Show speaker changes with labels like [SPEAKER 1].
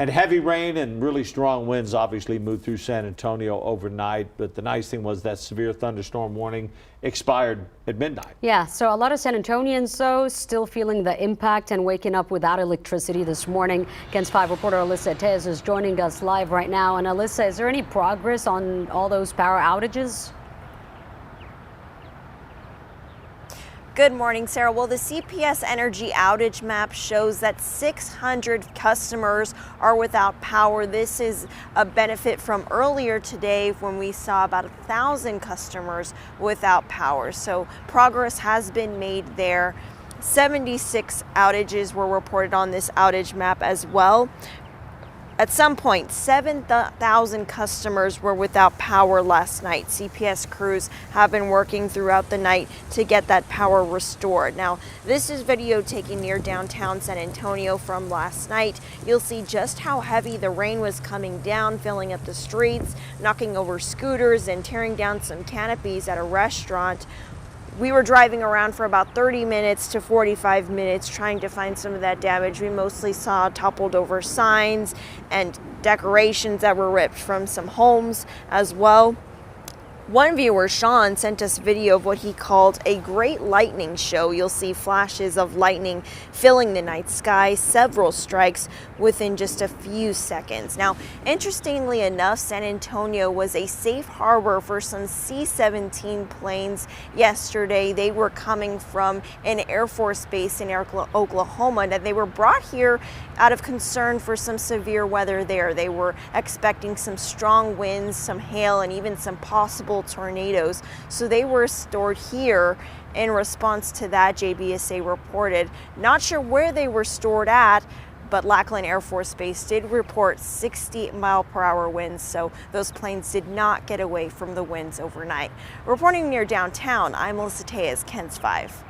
[SPEAKER 1] And heavy rain and really strong winds obviously moved through San Antonio overnight. But the nice thing was that severe thunderstorm warning expired at midnight.
[SPEAKER 2] Yeah, so a lot of San Antonians, though, still feeling the impact and waking up without electricity this morning. KENS 5 reporter Alyssa Tejas is joining us live right now. And Alyssa, is there any progress on all those power outages?
[SPEAKER 3] Good morning, Sarah. Well, the CPS energy outage map shows that 600 customers are without power. This is a benefit from earlier today when we saw about 1,000 customers without power. So progress has been made there. 76 outages were reported on this outage map as well. At some point, 7,000 customers were without power last night. CPS crews have been working throughout the night to get that power restored. Now, this is video taken near downtown San Antonio from last night. You'll see just how heavy the rain was coming down, filling up the streets, knocking over scooters and tearing down some canopies at a restaurant. We were driving around for about 30 minutes to 45 minutes trying to find some of that damage. We mostly saw toppled over signs and decorations that were ripped from some homes as well. One viewer, Sean, sent us video of what he called a great lightning show. You'll see flashes of lightning filling the night sky, several strikes within just a few seconds. Now, interestingly enough, San Antonio was a safe harbor for some C-17 planes yesterday. They were coming from an Air Force base in Oklahoma, and they were brought here out of concern for some severe weather there. They were expecting some strong winds, some hail, and even some possible tornadoes. So they were stored here in response to that, JBSA reported. Not sure where they were stored at, but Lackland Air Force Base did report 60-mile-per-hour winds, so those planes did not get away from the winds overnight. Reporting near downtown, I'm Alyssa Tejas, KENS 5.